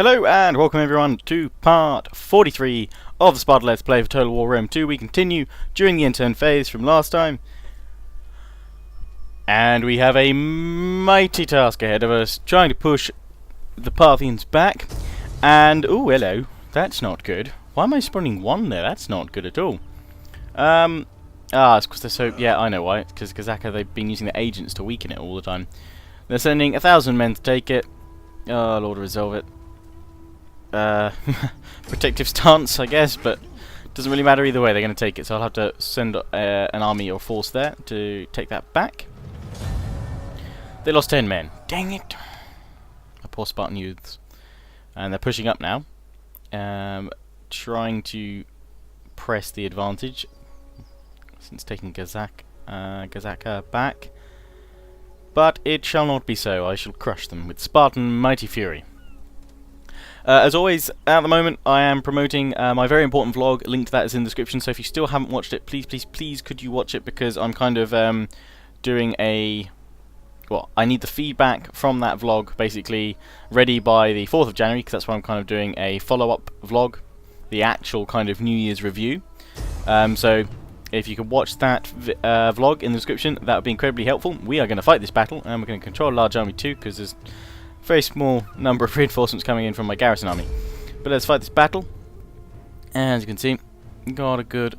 Hello and welcome everyone to part 43 of the Sparta Let's Play for Total War Rome 2. We continue during the intern phase from last time. And we have a mighty task ahead of us, trying to push the Parthians back. And, oh hello, that's not good. Why am I spawning one there? That's not good at all. It's because they're so... yeah, I know why. It's because Gazaka, they've been using the agents to weaken it all the time. They're sending 1,000 men to take it. Oh, Lord, resolve it. Protective stance, I guess, but doesn't really matter either way. They're going to take it, so I'll have to send an army or force there to take that back. They lost 10 men. Dang it! My poor Spartan youths. And they're pushing up now, trying to press the advantage since taking Gazaka back. But it shall not be so. I shall crush them with Spartan mighty fury. As always, at the moment, I am promoting my very important vlog. Link to that is in the description, so if you still haven't watched it, please could you watch it, because I'm kind of doing a... well, I need the feedback from that vlog, basically, ready by the 4th of January, because that's when I'm kind of doing a follow-up vlog, the actual kind of New Year's review. So, if you could watch that vlog in the description, that would be incredibly helpful. We are going to fight this battle, and we're going to control a large army too, because there's very small number of reinforcements coming in from my garrison army. But let's fight this battle. As you can see, got a good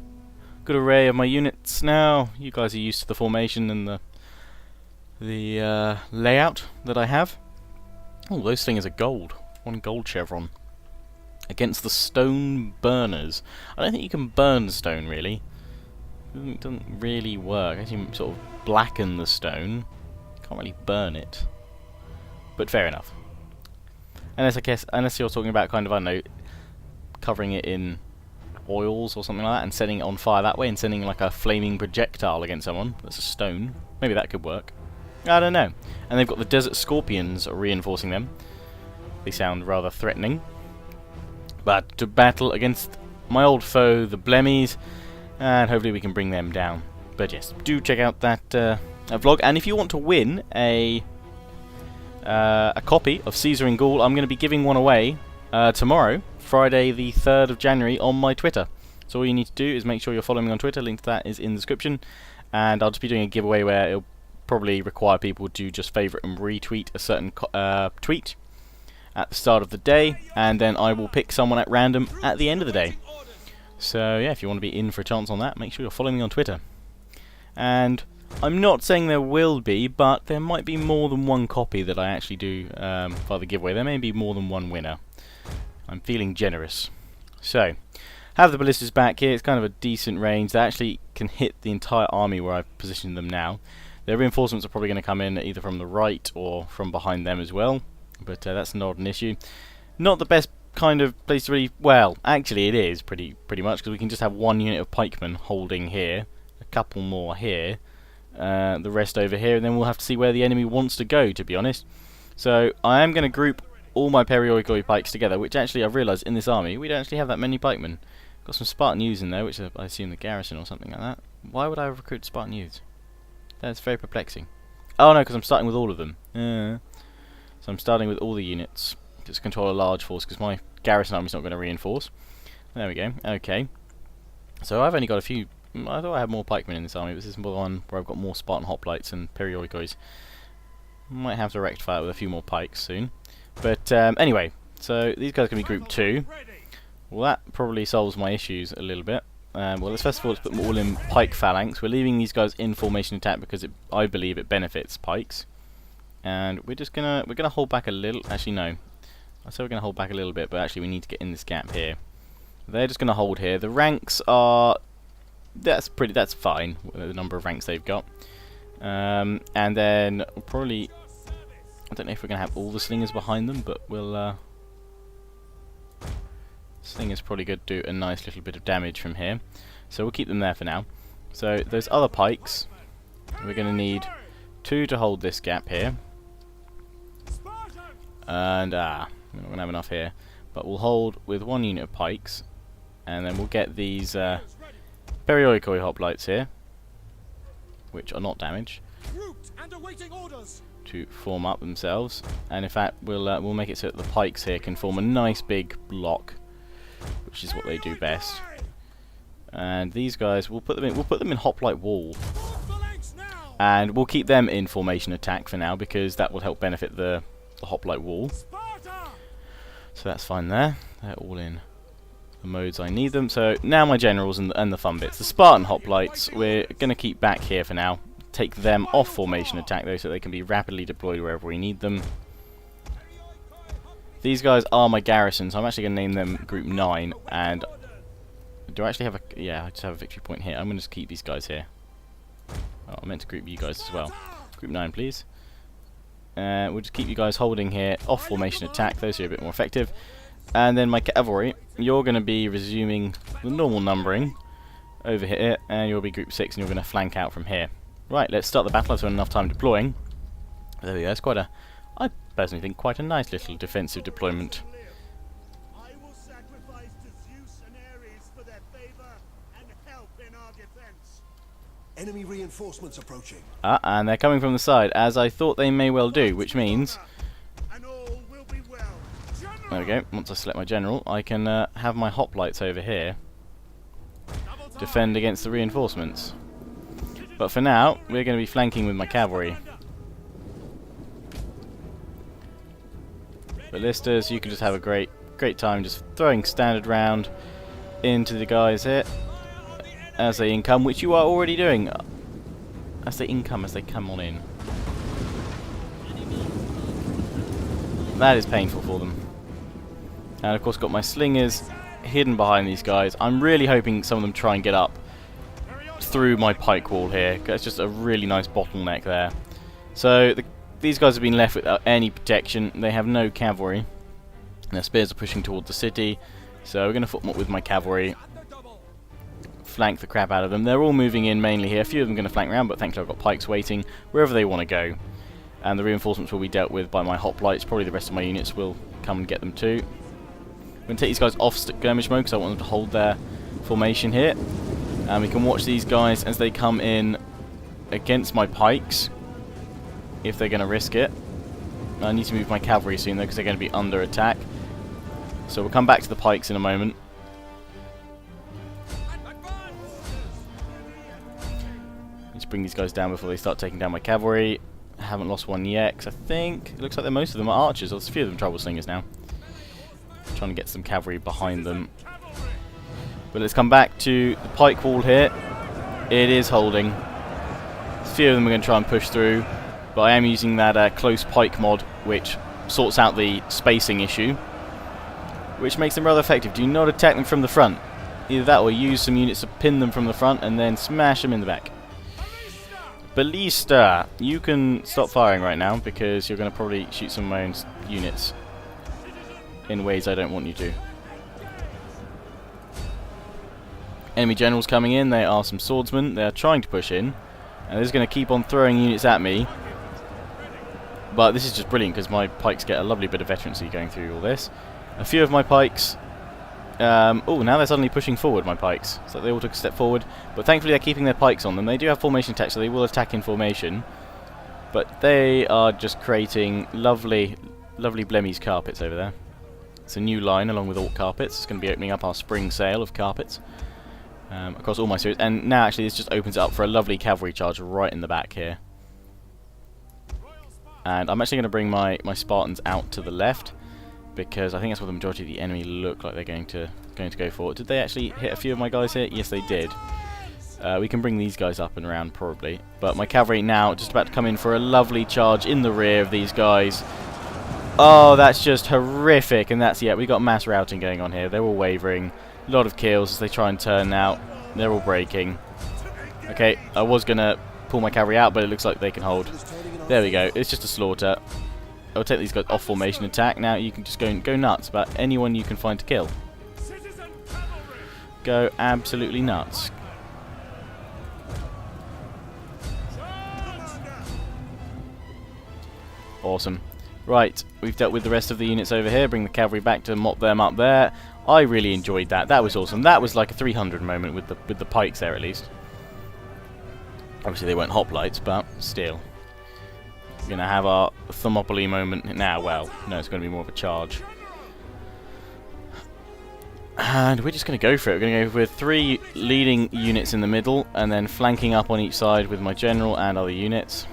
array of my units now. You guys are used to the formation and the layout that I have. Oh, those things are gold. One gold chevron. Against the stone burners. I don't think you can burn stone, really. It doesn't really work. I guess you sort of blacken the stone. Can't really burn it. But fair enough. Unless you're talking about kind of, I don't know, covering it in oils or something like that and setting it on fire that way and sending like a flaming projectile against someone that's a stone. Maybe that could work. I don't know. And they've got the desert scorpions reinforcing them. They sound rather threatening. But to battle against my old foe, the Blemies, and hopefully we can bring them down. But yes, do check out that vlog. And if you want to win a copy of Caesar in Gaul, I'm going to be giving one away tomorrow, Friday the 3rd of January, on my Twitter. So all you need to do is make sure you're following me on Twitter. Link to that is in the description. And I'll just be doing a giveaway where it'll probably require people to just favourite and retweet a certain tweet at the start of the day, and then I will pick someone at random at the end of the day. So yeah, if you want to be in for a chance on that, make sure you're following me on Twitter. And I'm not saying there will be, but there might be more than one copy that I actually do for the giveaway. There may be more than one winner. I'm feeling generous. So, have the ballistas back here. It's kind of a decent range. They actually can hit the entire army where I've positioned them now. Their reinforcements are probably going to come in either from the right or from behind them as well. But that's not an issue. Not the best kind of place to really... well, actually it is pretty much, because we can just have one unit of pikemen holding here, a couple more here, the rest over here, and then we'll have to see where the enemy wants to go, to be honest. So I am going to group all my perioikoi pikes together, which actually I've realised in this army we don't actually have that many pikemen. Got some Spartan youths in there, which are, I assume, the garrison or something like that. Why would I recruit Spartan youths? That's very perplexing. Oh no, because I'm starting with all of them. So I'm starting with all the units to control a large force, because my garrison army's not going to reinforce. There we go. Okay. So I've only got a few... I thought I had more pikemen in this army, but this is the one where I've got more Spartan hoplites and perioikois. Might have to rectify it with a few more pikes soon. But anyway, so these guys can be group 2. Well, that probably solves my issues a little bit. Well, let's first of all put them all in pike phalanx. We're leaving these guys in formation attack because I believe it benefits pikes. And we're gonna hold back a little. Actually, no. I said we're gonna hold back a little bit, but actually we need to get in this gap here. They're just gonna hold here. The ranks are... that's fine, the number of ranks they've got. And then we'll probably... I don't know if we're going to have all the slingers behind them, but we'll... slingers probably going to do a nice little bit of damage from here. So we'll keep them there for now. So those other pikes, we're going to need 2 to hold this gap here. And, we're not going to have enough here. But we'll hold with 1 unit of pikes. And then we'll get these... perioikoi hoplites here, which are not damaged. to form up themselves, and in fact we'll make it so that the pikes here can form a nice big block, which is what they do best. And these guys, we'll put them in hoplite wall, and we'll keep them in formation attack for now because that will help benefit the hoplite wall. So that's fine there. They're all in the modes I need them. So now my generals and the fun bits. The Spartan hoplites, we're going to keep back here for now. Take them off formation attack though, so they can be rapidly deployed wherever we need them. These guys are my garrison, so I'm actually going to name them Group 9. And do I actually have a... yeah, I just have a victory point here. I'm going to just keep these guys here. Oh, I meant to group you guys as well. Group 9, please. We'll just keep you guys holding here, off formation attack. Those are a bit more effective. And then my cavalry, you're going to be resuming the normal numbering over here, and you'll be Group 6, and you're going to flank out from here. Right, let's start the battle. I've spent enough time deploying. There we go. It's quite a, I personally think, quite a nice little defensive deployment. I will sacrifice to Zeus and Ares for their favor and help in our defense. Enemy reinforcements approaching. And they're coming from the side, as I thought they may well do, which means... and all will be well. there we go. Once I select my general, I can have my hoplites over here defend against the reinforcements. But for now, we're going to be flanking with my cavalry. Ballistas, you can just have a great time just throwing standard round into the guys here as they income, which you are already doing. As they income, as they come on in. That is painful for them. And of course got my slingers hidden behind these guys. I'm really hoping some of them try and get up through my pike wall here. It's just a really nice bottleneck there. So these guys have been left without any protection. They have no cavalry. And their spears are pushing towards the city. So we're going to foot them up with my cavalry. Flank the crap out of them. They're all moving in mainly here. A few of them are going to flank around, but thankfully I've got pikes waiting wherever they want to go. And the reinforcements will be dealt with by my hoplites. Probably the rest of my units will come and get them too. I'm going to take these guys off skirmish mode because I want them to hold their formation here. And we can watch these guys as they come in against my pikes, if they're going to risk it. I need to move my cavalry soon though, because they're going to be under attack. So we'll come back to the pikes in a moment. Let's bring these guys down before they start taking down my cavalry. I haven't lost one yet, because I think it looks like most of them are archers. There's a few of them trouble slingers now. Trying to get some cavalry behind them. But let's come back to the pike wall here. It is holding. A few of them are going to try and push through, but I am using that close pike mod, which sorts out the spacing issue, which makes them rather effective. Do not attack them from the front. Either that or use some units to pin them from the front and then smash them in the back. Ballista, you can stop firing right now because you're going to probably shoot some of my own units in ways I don't want you to. Enemy generals coming in. They are some swordsmen. They are trying to push in, and they're just going to keep on throwing units at me. But this is just brilliant because my pikes get a lovely bit of veterancy going through all this. A few of my pikes... oh, now they're suddenly pushing forward, my pikes. So they all took a step forward. But thankfully they're keeping their pikes on them. They do have formation attack, so they will attack in formation. But they are just creating lovely Blemies carpets over there. It's a new line along with Orc carpets. It's going to be opening up our spring sale of carpets across all my series. And now actually this just opens it up for a lovely cavalry charge right in the back here. And I'm actually going to bring my Spartans out to the left, because I think that's what the majority of the enemy look like they're going to go for. Did they actually hit a few of my guys here? Yes, they did. We can bring these guys up and around probably. But my cavalry now just about to come in for a lovely charge in the rear of these guys. Oh, that's just horrific. And that's, yeah, we got mass routing going on here. They're all wavering. A lot of kills as they try and turn now. They're all breaking. Okay, I was going to pull my cavalry out, but it looks like they can hold. There we go. It's just a slaughter. I'll take these guys off formation attack. Now you can just go nuts about anyone you can find to kill. Go absolutely nuts. Awesome. Right, we've dealt with the rest of the units over here. Bring the cavalry back to mop them up there. I really enjoyed that. That was awesome. That was like a 300 moment with the pikes there at least. Obviously they weren't hoplites, but still. going to have our Thermopylae moment now. Well, no, it's going to be more of a charge. And we're just going to go for it. We're going to go with 3 leading units in the middle, and then flanking up on each side with my general and other units.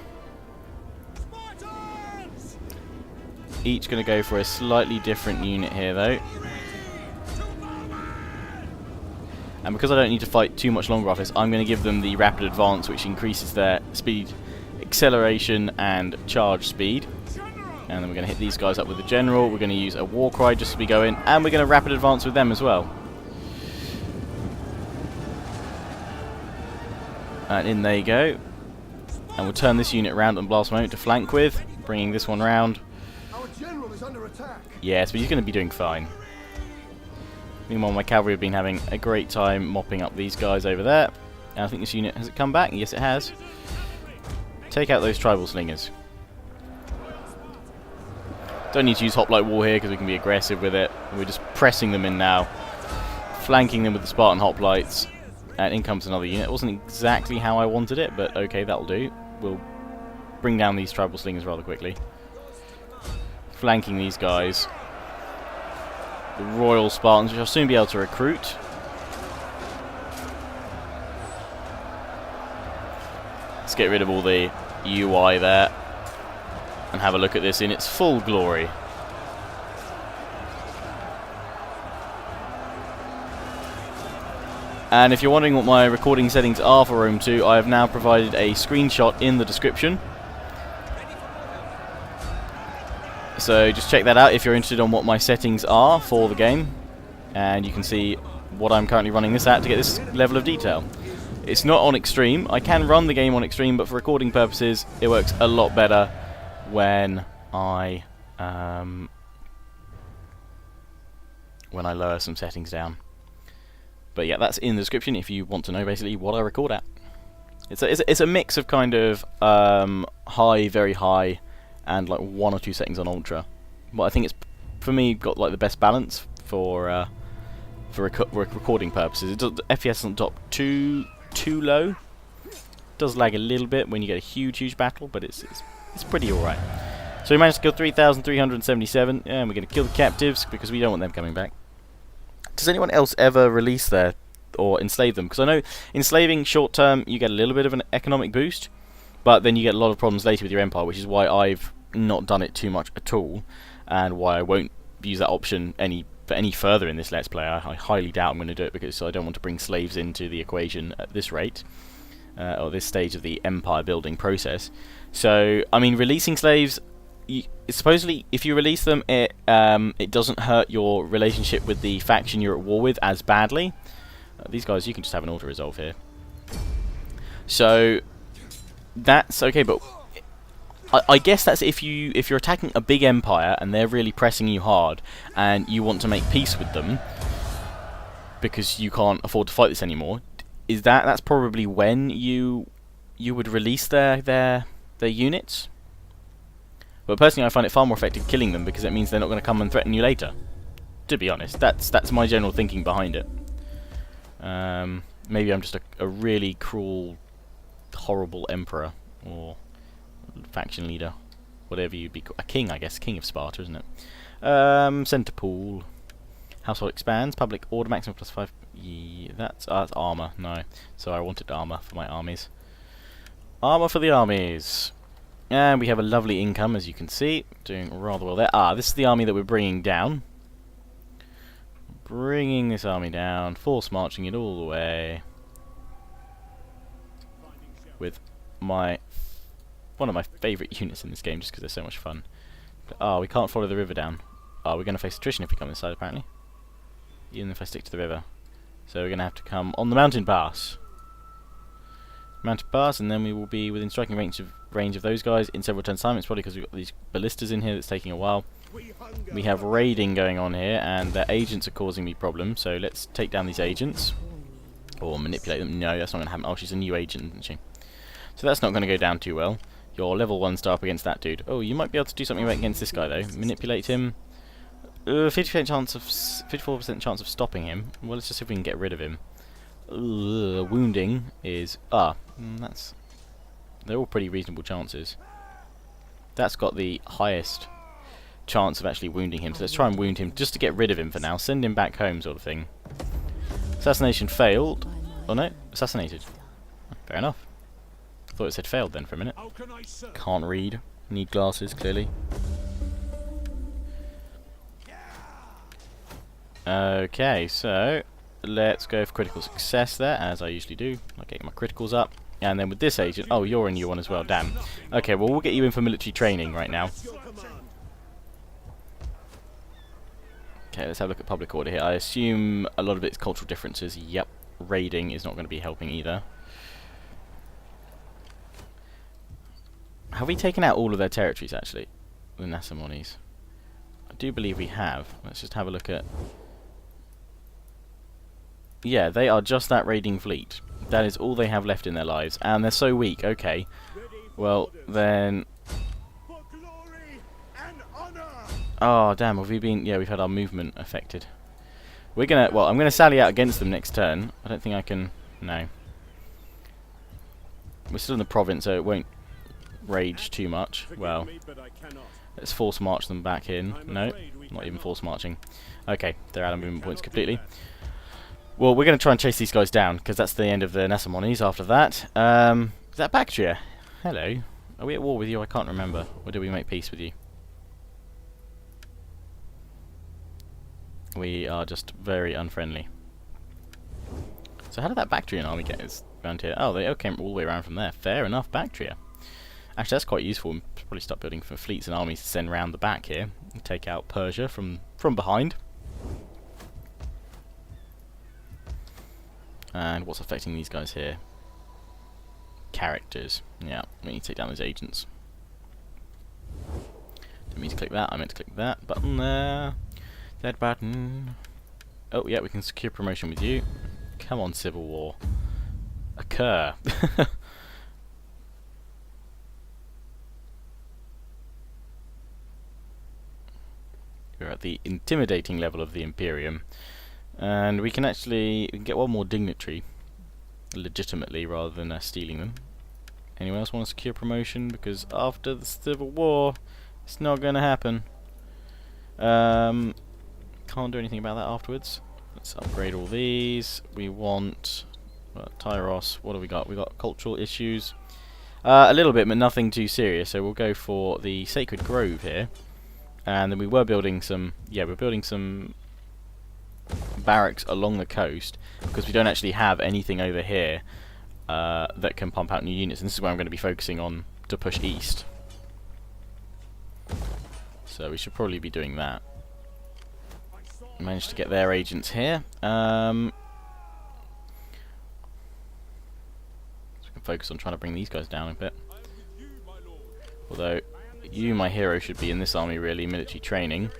Each going to go for a slightly different unit here, though. And because I don't need to fight too much longer off this, I'm going to give them the rapid advance, which increases their speed, acceleration, and charge speed. And then we're going to hit these guys up with the general. We're going to use a war cry just as we go in, and we're going to rapid advance with them as well. And in they go. And we'll turn this unit around and blast moment to flank with, bringing this one round. Our general is under attack. Yes, but he's going to be doing fine. Meanwhile, my cavalry have been having a great time mopping up these guys over there. And I think this unit, has it come back? Yes, it has. Take out those tribal slingers. Don't need to use hoplite war here because we can be aggressive with it. We're just pressing them in now, flanking them with the Spartan hoplites. And in comes another unit. It wasn't exactly how I wanted it, but okay, that'll do. We'll bring down these tribal slingers rather quickly. Flanking these guys. The Royal Spartans, which I'll soon be able to recruit. Let's get rid of all the UI there and have a look at this in its full glory. And if you're wondering what my recording settings are for Rome 2, I have now provided a screenshot in the description. So just check that out if you're interested on what my settings are for the game. And you can see what I'm currently running this at to get this level of detail. It's not on extreme. I can run the game on extreme, but for recording purposes, it works a lot better when I lower some settings down. But yeah, that's in the description if you want to know basically what I record at. It's a mix of kind of high, very high, and like 1 or 2 settings on ultra. But I think it's, for me, got like the best balance for recording purposes. FPS doesn't drop too low. It does lag a little bit when you get a huge battle, but it's pretty alright. So we managed to kill 3,377, and we're going to kill the captives because we don't want them coming back. Does anyone else ever release there or enslave them? Because I know enslaving short term you get a little bit of an economic boost, but then you get a lot of problems later with your empire, which is why I've not done it too much at all, and why I won't use that option any further in this Let's Play. I highly doubt I'm going to do it because I don't want to bring slaves into the equation at this rate, or this stage of the empire building process. So, I mean, releasing slaves, supposedly, if you release them, it doesn't hurt your relationship with the faction you're at war with as badly. These guys, you can just have an auto-resolve here. So, that's okay, but I guess that's if you're attacking a big empire and they're really pressing you hard and you want to make peace with them because you can't afford to fight this anymore. That's probably when you would release their units. But personally, I find it far more effective killing them because it means they're not going to come and threaten you later. To be honest, that's my general thinking behind it. Maybe I'm just a really cruel, horrible emperor or faction leader, whatever you'd be called. A king, I guess. King of Sparta, isn't it? Centre pool. Household expands. Public order maximum +5. Yeah, that's armour. No. So I wanted armour for my armies. Armour for the armies. And we have a lovely income, as you can see. Doing rather well there. This is the army that we're bringing down. Bringing this army down. Force marching it all the way. With one of my favourite units in this game, just because they're so much fun. But, we can't follow the river down. We're going to face attrition if we come this side, apparently. Even if I stick to the river. So we're going to have to come on the mountain pass. Mountain pass, and then we will be within striking range of those guys in several turns' time. It's probably because we've got these ballistas in here that's taking a while. We have raiding going on here, and their agents are causing me problems. So let's take down these agents. Or manipulate them. No, that's not going to happen. Oh, she's a new agent, isn't she? So that's not going to go down too well. Your level 1 star up against that dude. Oh, you might be able to do something against this guy, though. Manipulate him. 54% chance of stopping him. Well, let's just see if we can get rid of him. Wounding is... they're all pretty reasonable chances. That's got the highest chance of actually wounding him. So let's try and wound him just to get rid of him for now. Send him back home, sort of thing. Assassination failed. Oh no, assassinated. Fair enough. Thought it said failed then for a minute. Can't read. Need glasses, clearly. Okay, so let's go for critical success there, as I usually do. I'll get my criticals up. And then with this agent... Oh, you're a new one as well, damn. Okay, well, we'll get you in for military training right now. Okay, let's have a look at public order here. I assume a lot of it's cultural differences. Yep. Raiding is not going to be helping either. Have we taken out all of their territories, actually? The Nasamones. I do believe we have. Let's just have a look at... Yeah, they are just that raiding fleet. That is all they have left in their lives. And they're so weak. Okay. Well, then... Oh, damn. Have we been... Yeah, we've had our movement affected. We're going to... Well, I'm going to sally out against them next turn. I don't think I can... No. We're still in the province, so it won't rage too much. Well, let's force march them back in. No, not even force marching. Okay, they're out of movement points completely. Well, we're going to try and chase these guys down, because that's the end of the Nasamones after that. Is that Bactria? Hello. Are we at war with you? I can't remember. Or did we make peace with you? We are just very unfriendly. So how did that Bactrian army get us around here? Oh, they came all the way around from there. Fair enough, Bactria. Actually, that's quite useful. We'll probably start building for fleets and armies to send round the back here. And take out Persia from behind. And what's affecting these guys here? Characters. Yeah, we need to take down those agents. Didn't mean to click that. I meant to click that button there. That button. Oh, yeah, we can secure promotion with you. Come on, Civil War. Occur. We're at the intimidating level of the Imperium. And we can get one more dignitary legitimately rather than stealing them. Anyone else want to secure promotion? Because after the Civil War, it's not going to happen. Can't do anything about that afterwards. Let's upgrade all these. We want Tyros. What have we got? We got cultural issues. A little bit, but nothing too serious. So we'll go for the Sacred Grove here. And then we were building some... Yeah, we're building some barracks along the coast because we don't actually have anything over here that can pump out new units. And this is where I'm going to be focusing on to push east. So we should probably be doing that. Managed to get their agents here. So we can focus on trying to bring these guys down a bit. Although, you, my hero, should be in this army really, military training.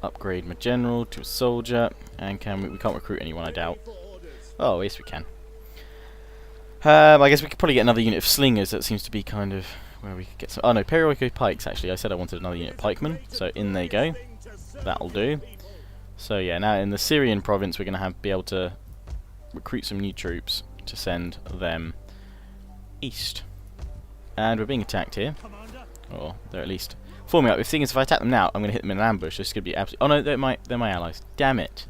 Upgrade my general to a soldier. And we can't recruit anyone, I doubt. Oh, yes we can. I guess we could probably get another unit of slingers. That seems to be kind of where we could get some... Oh no, Periwico pikes actually. I said I wanted another unit of pikemen. So in they go. That'll do. So yeah, now in the Syrian province we're going to be able to recruit some new troops to send them east. And we're being attacked here. Or they're at least forming up. The thing is, if I attack them now, I'm going to hit them in an ambush. This is going to be absolutely... Oh no, they're my allies. Damn it.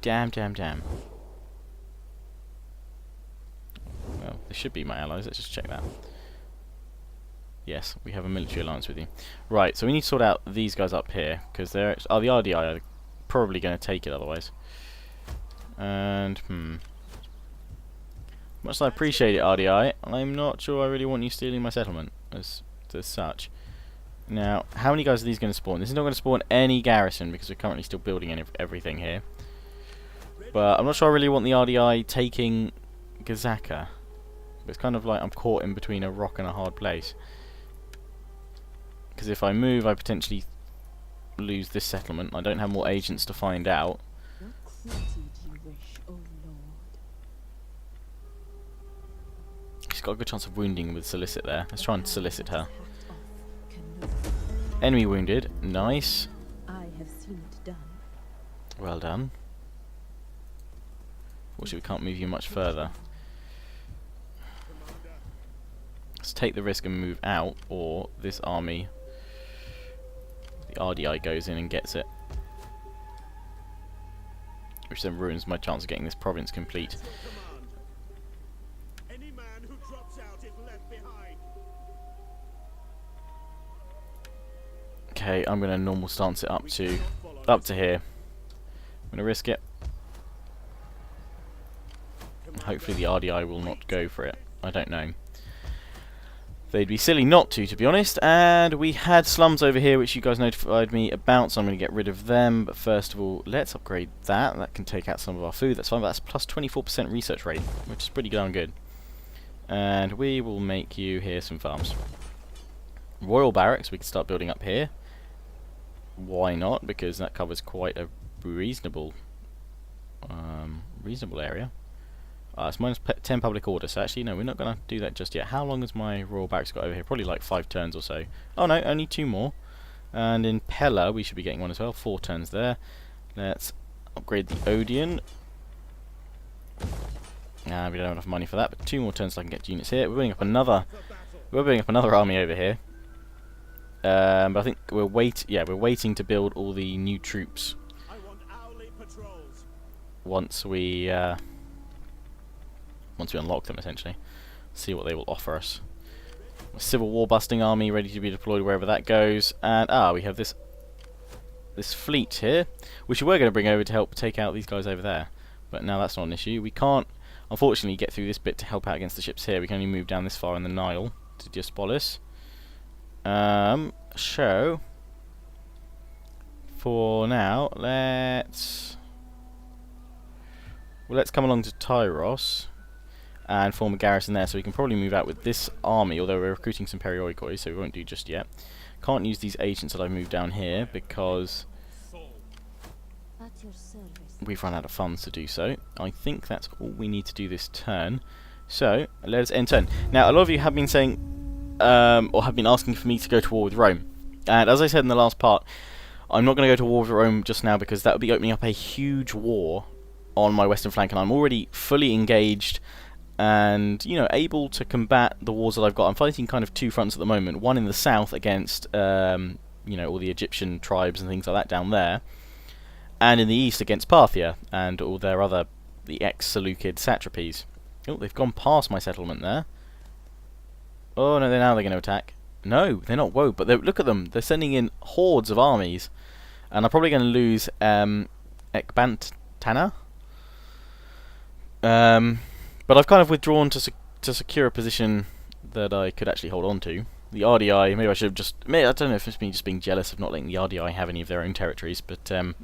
Damn. Well, they should be my allies. Let's just check that. Yes, we have a military alliance with you. Right, so we need to sort out these guys up here because they're... Oh, the RDI are probably going to take it otherwise. And, much as I appreciate it, RDI, I'm not sure I really want you stealing my settlement as such. Now, how many guys are these going to spawn? This is not going to spawn any garrison because we're currently still building everything here. But I'm not sure I really want the RDI taking Gazaka. It's kind of like I'm caught in between a rock and a hard place. Because if I move, I potentially lose this settlement. I don't have more agents to find out. She's got a good chance of wounding with Solicit there. Let's try and solicit her. Enemy wounded. Nice. Well done. Fortunately, we can't move you much further. Let's take the risk and move out, or this army, the RDI, goes in and gets it. Which then ruins my chance of getting this province complete. Any man who drops out is left behind. Okay, I'm going to normal stance it up to here. I'm going to risk it. And hopefully the RDI will not go for it. I don't know. They'd be silly not to be honest. And we had slums over here, which you guys notified me about, so I'm going to get rid of them. But first of all, let's upgrade that. That can take out some of our food. That's fine. That's plus 24% research rate, which is pretty darn good. And we will make you here some farms. Royal barracks we can start building up here. Why not? Because that covers quite a reasonable area. It's minus 10 public order, so actually no, we're not going to do that just yet. How long has my royal barracks got over here? Probably like 5 turns or so. Oh no, only 2 more. And in Pella we should be getting one as well. 4 turns there. Let's upgrade the Odeon. We don't have enough money for that, but 2 more turns so I can get units here. We're building up another army over here. But I think we're waiting to build all the new troops I want hourly patrols. once we unlock them, essentially. See what they will offer us. A civil war busting army ready to be deployed wherever that goes. And we have this fleet here, which we were going to bring over to help take out these guys over there. But now that's not an issue. We can't, unfortunately, get through this bit to help out against the ships here. We can only move down this far in the Nile to Diospolis. So for now, let's come along to Tyros and form a garrison there, so we can probably move out with this army, although we're recruiting some Perioikoi, so we won't do just yet. Can't use these agents that I've moved down here because we've run out of funds to do so. I think that's all we need to do this turn. So let's end turn. Now, a lot of you have been saying, or have been asking for me to go to war with Rome. And as I said in the last part, I'm not going to go to war with Rome just now because that would be opening up a huge war on my western flank, and I'm already fully engaged and, you know, able to combat the wars that I've got. I'm fighting kind of 2 fronts at the moment. One in the south against, you know, all the Egyptian tribes and things like that down there, and in the east against Parthia and all their the ex-Seleucid satrapies. Oh, they've gone past my settlement there. Oh no, now they're going to attack. No, they're not. Whoa, but look at them. They're sending in hordes of armies, and I'm probably going to lose Ekbantana. But I've kind of withdrawn to secure a position that I could actually hold on to. The RDI, maybe I should have just... I don't know if it's me just being jealous of not letting the RDI have any of their own territories, but I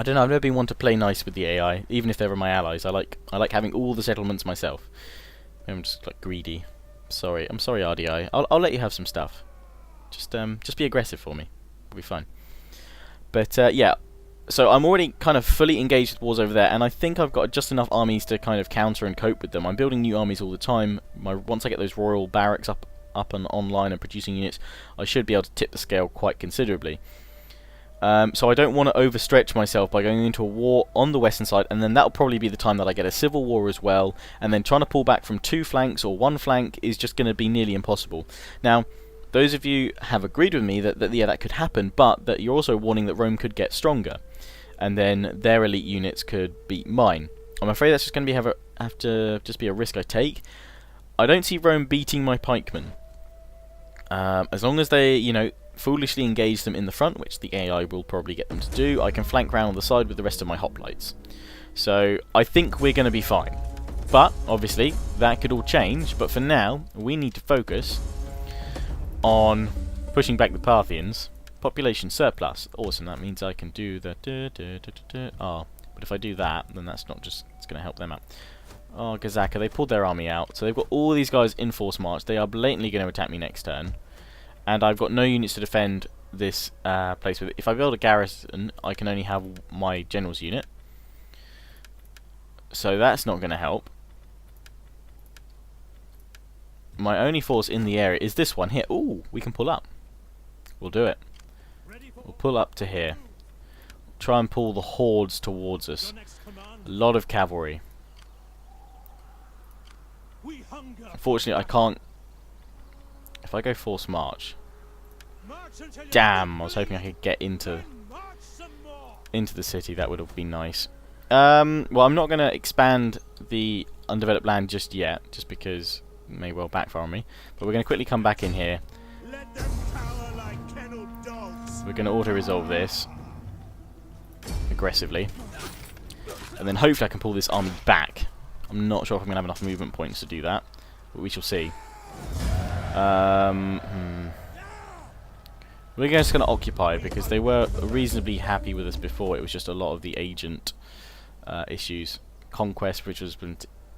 don't know, I've never been one to play nice with the AI, even if they were my allies. I like having all the settlements myself. I'm just like greedy. Sorry, I'm sorry RDI. I'll let you have some stuff. Just be aggressive for me. It'll be fine. But yeah. So I'm already kind of fully engaged with wars over there, and I think I've got just enough armies to kind of counter and cope with them. I'm building new armies all the time. Once I get those royal barracks up and online and producing units, I should be able to tip the scale quite considerably. So I don't want to overstretch myself by going into a war on the western side, and then that'll probably be the time that I get a civil war as well, and then trying to pull back from 2 flanks or 1 flank is just going to be nearly impossible. Now, those of you have agreed with me that yeah, that could happen, but that you're also warning that Rome could get stronger, and then their elite units could beat mine. I'm afraid that's just going to have to just be a risk I take. I don't see Rome beating my pikemen. As long as they, you know, foolishly engage them in the front, which the AI will probably get them to do, I can flank round on the side with the rest of my hoplites. So I think we're going to be fine. But, obviously, that could all change, but for now, we need to focus on pushing back the Parthians. Population surplus. Awesome, that means I can do the but if I do that, then that's not just, it's going to help them out. Oh, Gazaka, they pulled their army out, so they've got all these guys in force march. They are blatantly going to attack me next turn, and I've got no units to defend this place with. If I build a garrison, I can only have my general's unit, so that's not going to help. My only force in the area is this one here. Ooh, we can pull up. We'll do it. We'll pull up to here. Try and pull the hordes towards us. A lot of cavalry. We hunger. Unfortunately, I can't. If I go force march, March until you damn! I was hoping I could get into march some more. the city. That would have been nice. Well, I'm not going to expand the undeveloped land just yet, just because it may well backfire on me. But we're going to quickly come back in here. Let them cower like kenneled dogs. We're going to auto-resolve this aggressively, and then hopefully I can pull this army back. I'm not sure if I'm going to have enough movement points to do that, but we shall see. We're just going to occupy because they were reasonably happy with us before. It was just a lot of the agent issues. Conquest, which was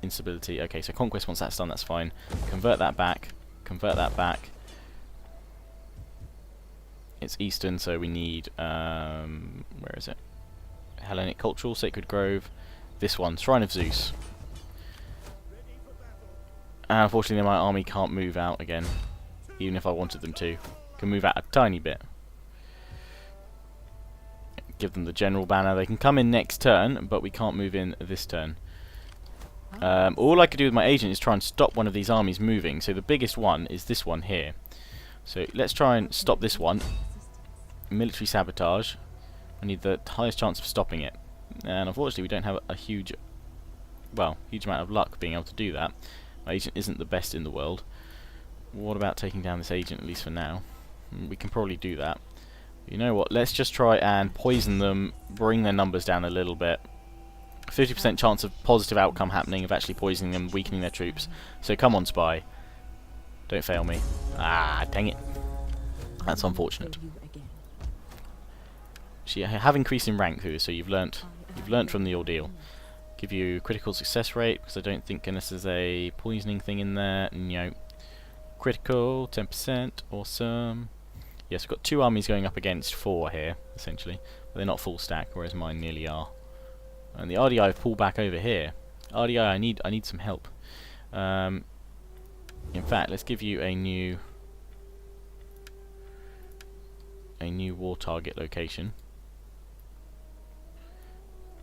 instability. Okay, so conquest, once that's done, that's fine. Convert that back. Convert that back. It's Eastern, so we need where is it? Hellenic Cultural, Sacred Grove. This one, Shrine of Zeus. And unfortunately, my army can't move out again, even if I wanted them to. Can move out a tiny bit. Give them the general banner. They can come in next turn, but we can't move in this turn. All I could do with my agent is try and stop one of these armies moving. So the biggest one is this one here. So let's try and stop this one. Military sabotage. I need the highest chance of stopping it. And unfortunately we don't have a huge amount of luck being able to do that. My agent isn't the best in the world. What about taking down this agent, at least for now? We can probably do that. You know what, let's just try and poison them, bring their numbers down a little bit. 50% chance of positive outcome happening of actually poisoning them, weakening their troops. So come on, spy. Don't fail me. Ah, dang it. That's unfortunate. So you have increased in rank though, so you've learnt from the ordeal. Give you critical success rate, because I don't think this is a poisoning thing in there. No. Critical, 10%, awesome. Yes, we've got 2 armies going up against 4 here, essentially. But they're not full stack, whereas mine nearly are. And the RDI I've pulled back over here. RDI, I need some help. In fact, let's give you a new war target location.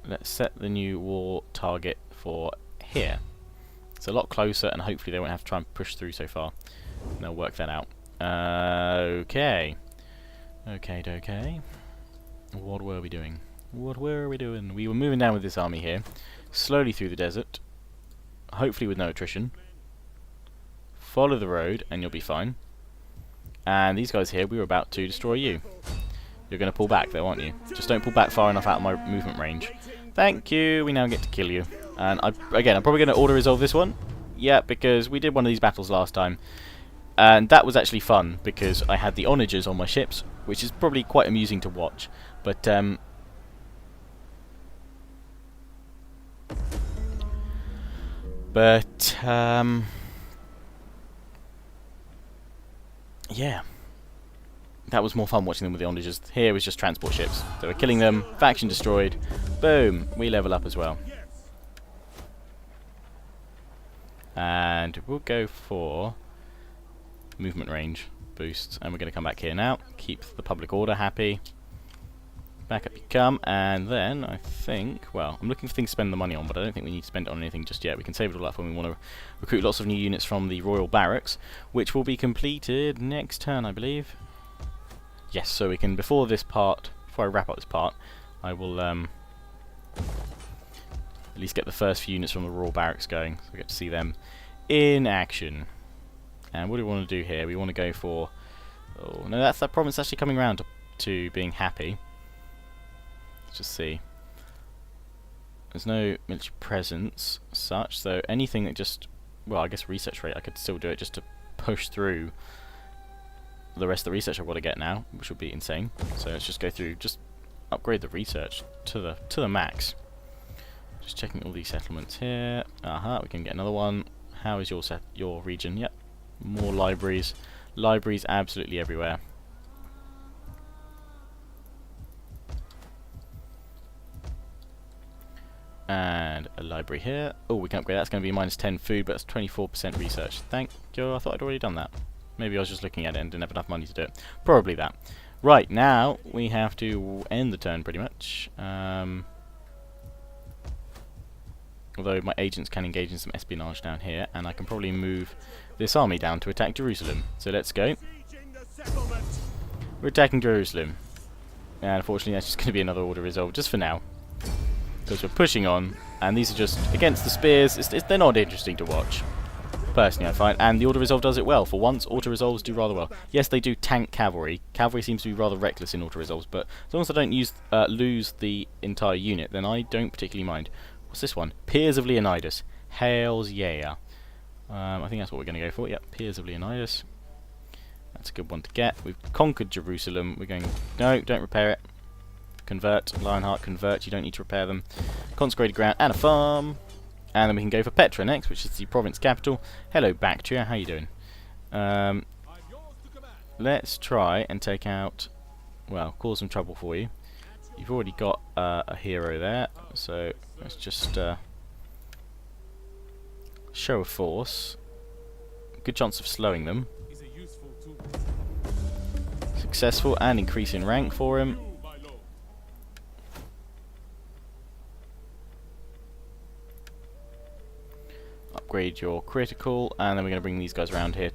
Let's set the new war target for here. It's a lot closer, and hopefully they won't have to try and push through so far. And they'll work that out. Okay. Okay. What were we doing? What were we doing? We were moving down with this army here, slowly through the desert, hopefully with no attrition. Follow the road, and you'll be fine. And these guys here, we were about to destroy you. You're going to pull back though, aren't you? Just don't pull back far enough out of my movement range. Thank you, we now get to kill you. And again, I'm probably going to auto-resolve this one. Yeah, because we did one of these battles last time. And that was actually fun, because I had the onagers on my ships, which is probably quite amusing to watch. But, yeah. That was more fun watching them with the onagers. Here was just transport ships. So we're killing them, faction destroyed, boom, we level up as well. And we'll go for movement range boosts, and we're going to come back here now, keep the public order happy. Back up you come, and then I think, well, I'm looking for things to spend the money on, but I don't think we need to spend it on anything just yet. We can save it all up when we want to recruit lots of new units from the Royal Barracks, which will be completed next turn, I believe. Yes, so we can, before I wrap up this part, I will at least get the first few units from the Royal Barracks going, so we get to see them in action. And what do we want to do here? We want to go for... Oh, no, that's that province actually coming around to being happy. Let's just see. There's no military presence as such, so anything that just... Well, I guess research rate, I could still do it just to push through the rest of the research I've got to get now, which would be insane. So let's just go through, just upgrade the research to the max. Just checking all these settlements here. We can get another one. How is your region? Yep, more libraries. Libraries absolutely everywhere. And a library here. Oh, we can upgrade. That's going to be minus 10 food, but that's 24% research. Thank you. I thought I'd already done that. Maybe I was just looking at it and didn't have enough money to do it. Probably that. Right, now we have to end the turn pretty much. Although my agents can engage in some espionage down here, and I can probably move this army down to attack Jerusalem. So let's go. Sieging the settlement. We're attacking Jerusalem. And unfortunately that's just going to be another order resolve, just for now. Because we're pushing on, and these are just against the spears. They're not interesting to watch, personally, I find. And the auto resolve does it well. For once, auto resolves do rather well. Yes, they do tank cavalry. Cavalry seems to be rather reckless in auto resolves, but as long as I don't lose the entire unit, then I don't particularly mind. What's this one? Piers of Leonidas. Hails yeah. I think that's what we're going to go for. Yep, Piers of Leonidas. That's a good one to get. We've conquered Jerusalem. We're going... No, don't repair it. Convert. Lionheart, convert. You don't need to repair them. Consecrated ground and a farm. And then we can go for Petra next, which is the province capital. Hello, Bactria. How you doing? Let's try and take out... Well, cause some trouble for you. You've already got a hero there, so let's just show a force. Good chance of slowing them. Successful and increase in rank for him. Upgrade your critical, and then we're going to bring these guys around here.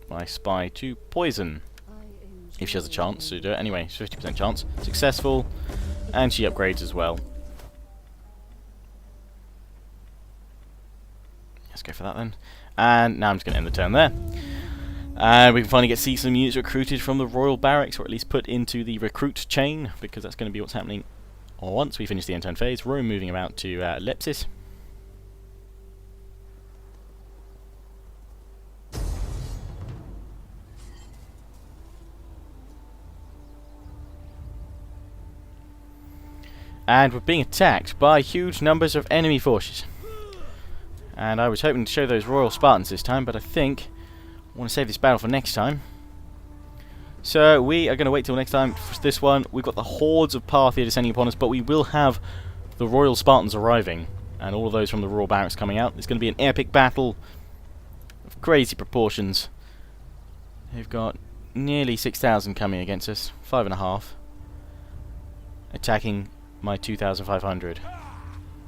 My spy to poison. If she has a chance to do it. Anyway, 50% chance. Successful. And she upgrades as well. Let's go for that then. And now I'm just going to end the turn there. And we can finally see some units recruited from the Royal Barracks, or at least put into the recruit chain, because that's going to be what's happening once we finish the end turn phase. Rome moving about to Lepsis. And we're being attacked by huge numbers of enemy forces. And I was hoping to show those Royal Spartans this time, but I think I want to save this battle for next time. So we are going to wait till next time for this one. We've got the hordes of Parthia descending upon us, but we will have the Royal Spartans arriving, and all of those from the Royal Barracks coming out. It's going to be an epic battle of crazy proportions. They've got nearly 6,000 coming against us, 5.5, attacking my 2,500.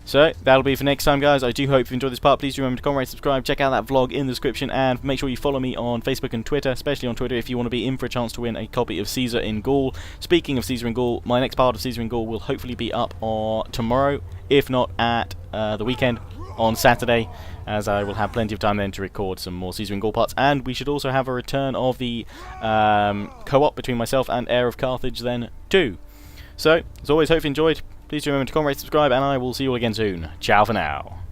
So that'll be for next time, guys. I do hope you've enjoyed this part. Please do remember to comment, rate, subscribe, check out that vlog in the description, and make sure you follow me on Facebook and Twitter, especially on Twitter if you want to be in for a chance to win a copy of Caesar in Gaul. Speaking of Caesar in Gaul, my next part of Caesar in Gaul will hopefully be up tomorrow, if not at the weekend on Saturday, as I will have plenty of time then to record some more Caesar in Gaul parts. And we should also have a return of the co-op between myself and Heir of Carthage then too. So, as always, hope you enjoyed. Please do remember to comment, rate, subscribe, and I will see you all again soon. Ciao for now.